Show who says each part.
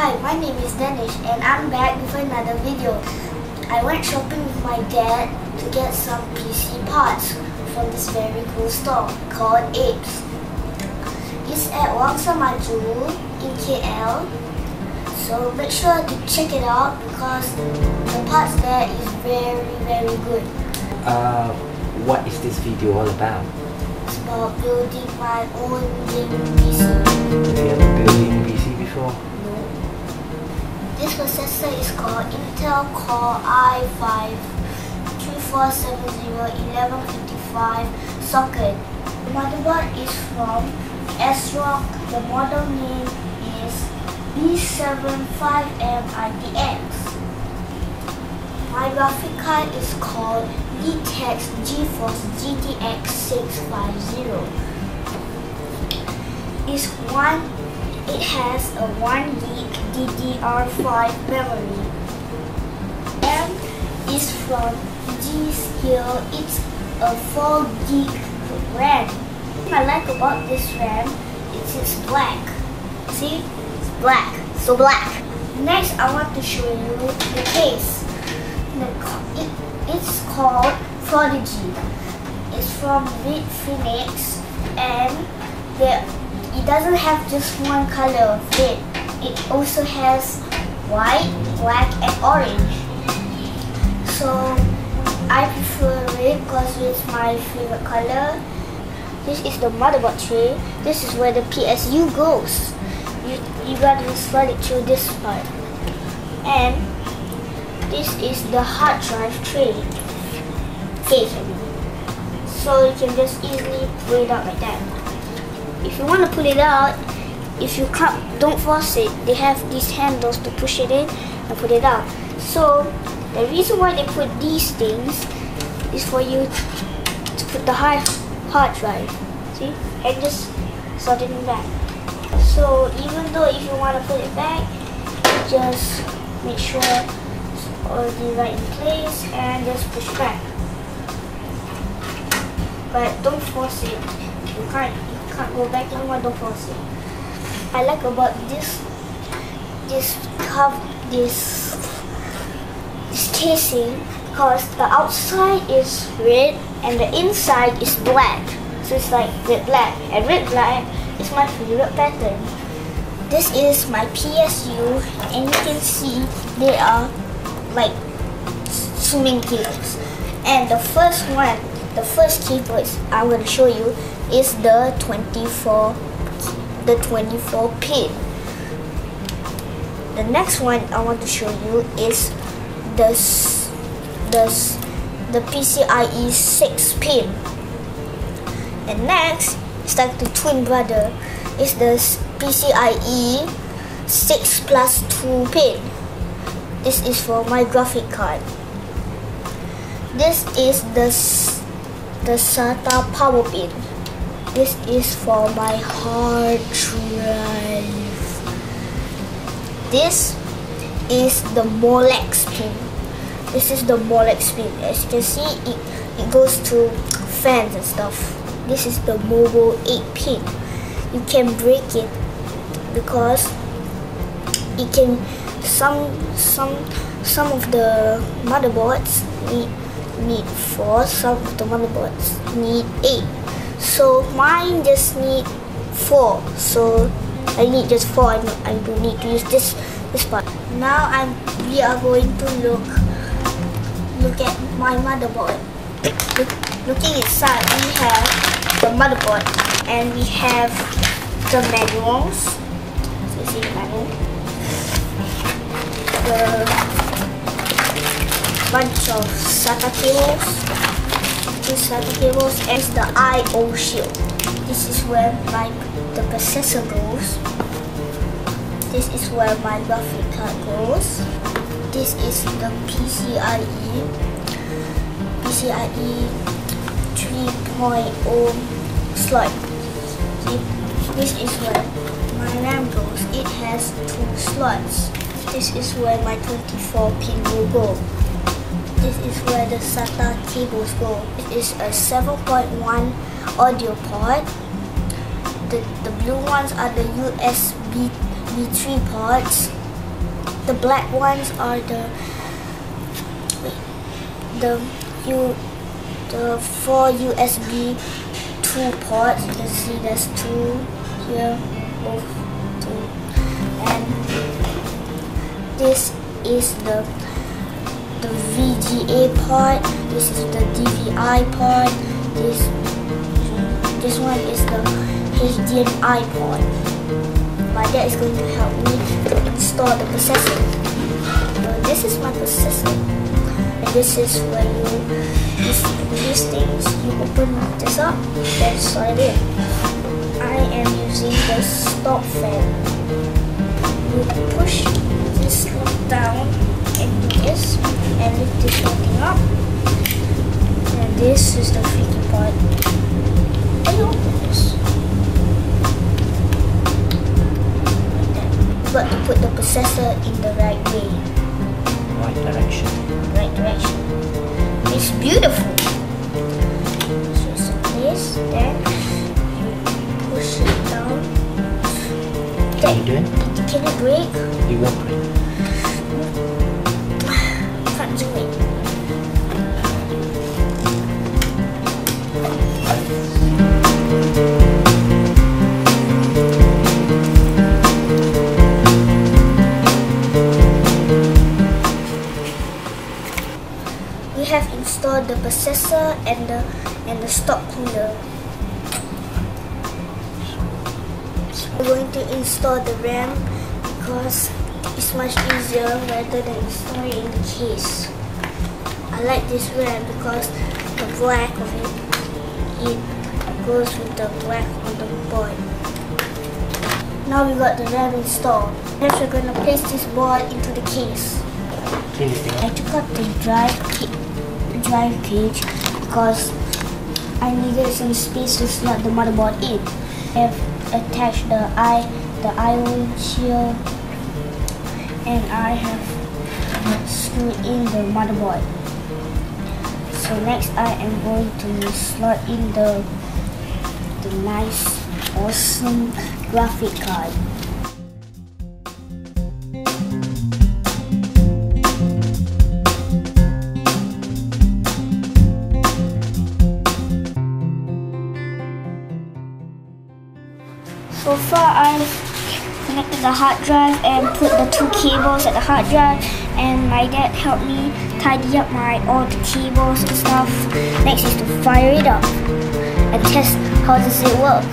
Speaker 1: Hi, my name is Danish and I'm back with another video. I went shopping with my dad to get some PC parts from this very cool store called APES. It's at Wangsa Maju in KL. So make sure to check it out because the parts there is very good.
Speaker 2: What is this video all about?
Speaker 1: It's about building my own gaming PC.
Speaker 2: Have you ever built a gaming PC before?
Speaker 1: No. This processor is called Intel Core i5 3470-1155 socket. The motherboard is from ASRock. The model name is B75M ITX. My graphic card is called GeForce GTX 650. It has a 1 gig DDR5 memory. RAM is from G-Skill. It's a 4 gig RAM. What I like about this RAM is it's black. See? It's black. So black. Next, I want to show you the case. It's called Prodigy. It's from Phoenix and it doesn't have just one color of it. It also has white, black and orange. So I prefer red because it's my favorite color. This is the motherboard tray. This is where the PSU goes. You gotta slide it through this part. And this is the hard drive tray. Case, so you can just easily pull it out like that. If you want to pull it out, if you can't, don't force it. They have these handles to push it in and put it out. So the reason why they put these things is for you to put the hard drive. See, and just slot it in back. So even though if you want to put it back, just make sure it's already right in place and just push back. But don't force it. You can't go back anymore. Don't force it. I like about this casing because the outside is red and the inside is black. So it's like red black, and red black is my favorite pattern. This is my PSU, and you can see they are like swimming cables. And the first cable I'm going to show you is the 24 pin. The next one I want to show you is the PCIe 6 pin. And next, it's like the twin brother, is the PCIe 6+2 pin. This is for my graphic card. This is the SATA power pin. This is for my hard drive. This is the Molex pin. This is the Molex pin. As you can see, it goes to fans and stuff. This is the Mobile 8 pin. You can break it because it can. Some of the motherboards need 4. Some of the motherboards need 8. So mine just need 4. So I need just 4. I don't need to use this part. Now we are going to look at my motherboard. Looking inside, we have the motherboard and we have the manuals. So you see the manual. The bunch of SATA cables. These SATA cables and the I/O shield. This is where the processor goes. This is where my graphic card goes. This is the PCIe 3.0 slot. See, this is where my RAM goes. It has 2 slots. This is where my 24 pin will go. This is where the SATA cables go. It is a 7.1 audio port. The blue ones are the USB 3 ports. The black ones are the 4 USB 2 ports. You can see there's 2 here, both 2. And this is the VGA port. This is the DVI port. This one is the HDMI port. My dad is going to help me to install the processor. So this is my processor, and this is where these things, you open this up, then slide it in. I am using the stop fan. You push this down into this and lift this thing up, and this is the freaky part. And you open this. But to put the processor in the right way.
Speaker 2: Right direction.
Speaker 1: Right direction. It's beautiful. So this, then you push it down.
Speaker 2: What are you doing?
Speaker 1: Can you brake?
Speaker 2: You won't brake.
Speaker 1: Can't do it. We have installed the processor and the stock cooler. We're going to install the RAM because it's much easier rather than installing it in the case. I like this RAM because the black of it goes with the black on the board. Now we got the RAM installed. Next we're going to place this board into the case. I took out the drive cage because I needed some space to slot the motherboard in. I've attached the I/O shield, and I have screwed in the motherboard. So next I am going to slot in the nice, awesome graphic card. So far I've connected the hard drive and put the 2 cables at the hard drive, and my dad helped me tidy up all the cables and stuff. Next is to fire it up and test how does it work.